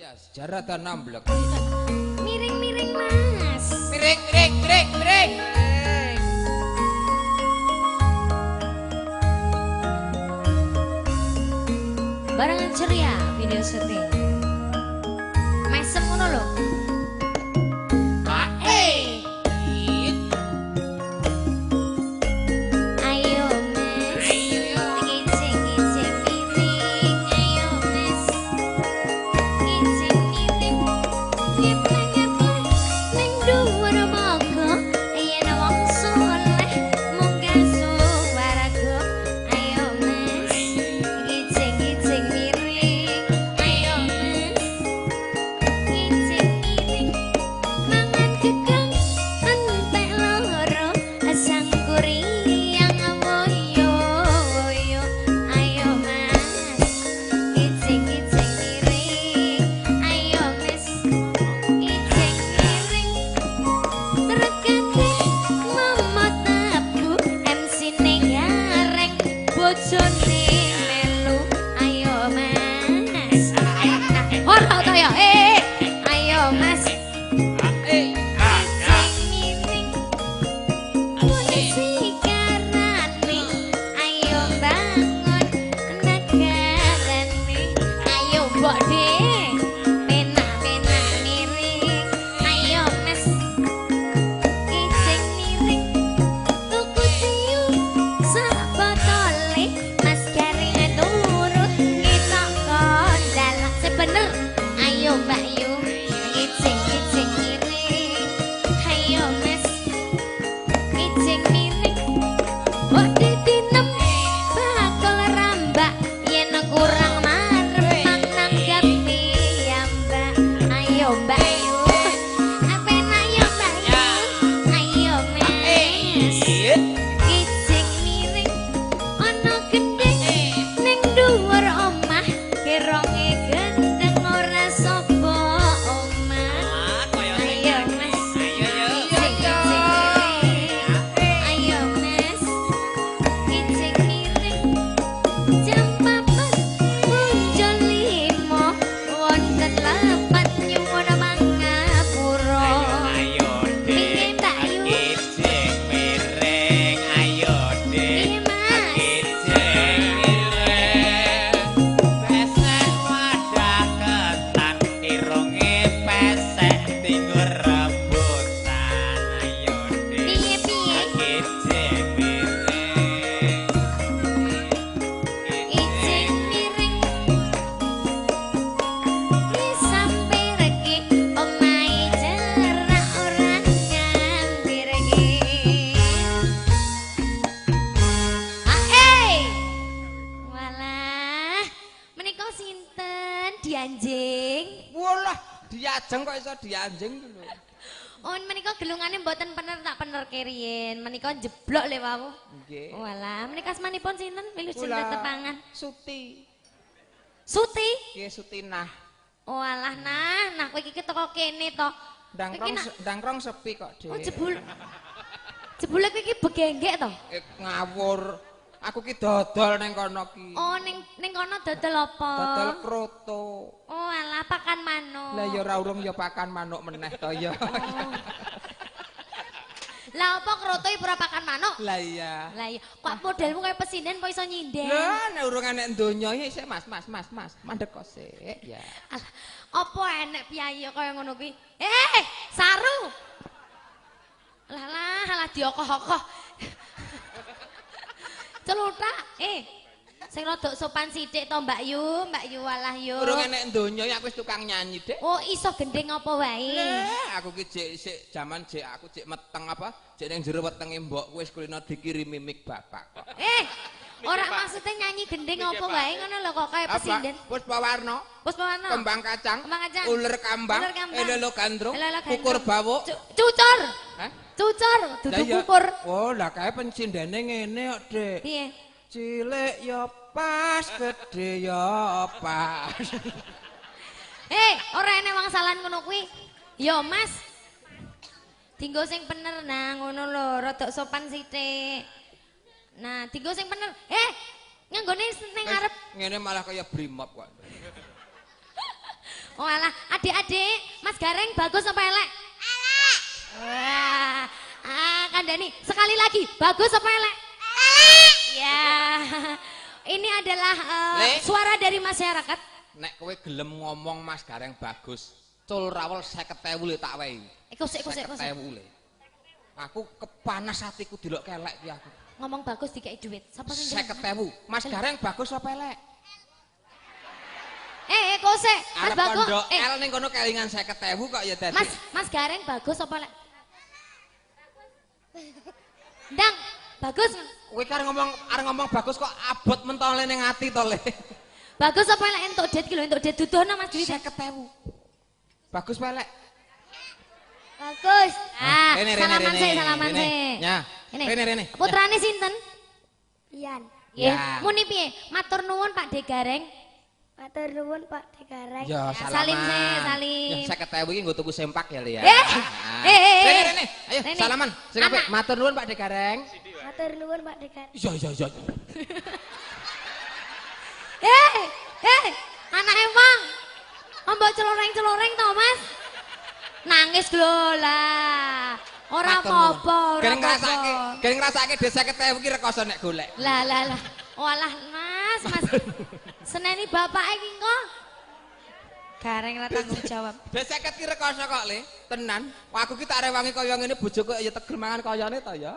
Ya, sejarah tanam blok. Miring-miring Mas. Miring. Barengan ceria video syuting. Mesem ngono lho. Ayo Mas. Gicing-gicing miring. Ayo Mas. Gicing miring. Ngepleng-ngepleng ning dhuwur moga. Yen wong soleh munggah suwaraga. Ayo Mas. Gicing-gicing miring. Ayo Mas. Gicing miring. Mangan gedang entek loro. Asam kuriang woyo-woyo. Ayo Mas. Gicing-gicing miring. Ayo Mas. Gicing miring. Terkate momot tabu MC-ne gareng bojone melu. Ayo Mas. Ora to ya. Ayo Mas. Gicing miring. Polisi karane. Ayo bangun negarane. Ayo mbok de. Penak-penak miring. Ayo Mas. Gicing miring. Tuku tiyu sak botole. Mas garing turut kita kondal. Sebener. Ayo Mbak Yu. Gicing-gicing miring. Ayo Mas. Gicing miring. Mbok ditinem bakal rambak. Yen kurang marep nanggap piyambak. Ayo Mbak Yu. Apenak yo Mbak Yu. Ayo Mas. Gicing miring. Ana gedhe ning dhuwur omah. Keronge gendeng ora sapa omah. Ayo Mas. Gicing-gicing miring. Ayo Mas. Gicing miring. Jam 4 muncul 5 wonten lepat nyuwun mangapura. Piye Mbak Yu? Piye Mas? Piye piye? Gicing miring. Wis sampe regi omahe cerak ora nganti regi. Walah, menika sinten dianjing? Walah, diajeng kok iso dianjing iki lho. Oh, menika gelungane mboten pener tak pener keriyen. Menika jeblok le wau. Nggih. Walah, menika asmanipun sinten? Wilujeng Kula tetepangan. Suti. Suti. Nggih Sutinah. Walah, nah kowe iki teko kene to. Ndangkrong sepi kok, Dik. Oh, jebule kowe iki begenggek to? Ngawur. Aku ki dodol ning kono ki. Oh, ning kono dodol apa? Dodol kroto. Oh, alah pakan manuk. Lah ya ora urung ya pakan manuk meneh to ya. Lah apa kroto iki ora pakan manuk? Lah iya. Lah iya, kok modelmu kaya pesinden kok iso nyinden? Lah nek urung enek donya ya isih Mas. Mandek kok sik ya. Alah, apa enek piye kaya ngono kuwi? Saru. Alah diokoh-okoh. Celuthak, sing rada sopan sithik to Mbak Yu walah yo. Urung enek donya ya aku wis tukang nyanyi, Dik. Oh, iso gendeng apa wae? Aku ki jek jaman jek aku jek meteng apa? Jek ning jero wetenge mbokku wis kulino dikirimi mik bapak kok. Ora maksudnya nyanyi gendeng apa wae ngono lho kok kaya pesinden. Puspawarna, Puspawarna. kembang kacang, Kembang kacang. uler kambang, Uler kambang. elelo gandrung, Elelo gandrung. kukur bawuk. Cucur. Hah? Cucur, dudu Lah iya. kukur. Oh, lah kae pencindene ngene kok, Dik. Piye? Cilik ya pas, gede ya pas. Ora enek wangsalan ngono kuwi. Yo, Mas. Dinggo sing bener nah ngono lho, rada sopan sithik. Nah, dinggo sing bener. Nganggone ning ngarep. Ngene malah kaya brimob kok. Oh alah, adik-adik, Mas Gareng bagus apa elek? Elek. Wah, Kandani, sekali lagi, bagus apa elek? Elek. Ya, ini adalah suara dari masyarakat. Nek kowe gelem ngomong Mas Gareng bagus, cul rawol 50.000 le tak wehi. Kusik. 50.000 le. Aku kepanas hatiku delok kelek ki aku. Ngomong bagus dikei duit. Sapa sing 50.000. Mas Gareng bagus apa elek? Kusik. Mas Arep bagus. pondok L ning kono kelingan 50.000 kok ya dadi. Mas Gareng bagus apa elek? Ndang, bagus. Kowe arep ngomong bagus kok abot mentole ning ati to le. Bagus apa elek entuk dit ki lho, entuk dit dudono Mas duit 50.000. Bagus apa elek? Bagus. Rene, Salaman sih. Ya. Rene. Putrane sinten? Pian. Nggih. Muni piye? Matur nuwun Pak De Gareng. Matur nuwun Pak Degareng. Ya, Salim sih, salim. Ya 50.000 iki nggo tuku sempak ya le ya. Rene. Ayo Rene. salaman. Sing apik. Matur nuwun Pak De Gareng. Matur nuwun Pak Degareng. Iya. Anake wong. Mbok celoreng-celoreng to, Mas? Nangis lho lah. Ora apa-apa, ora apa-apa. Geng ngrasake dhe 50.000 ki rekoso nek golek. Lah. Walah, Mas. Seneni bapake ki kok. Gareng ra tanggung jawab. Dhe 50 ki rekoso kok le. Tenan. Aku ki tak rewangi kaya ngene bojoku ya tegel mangan kayane to ya.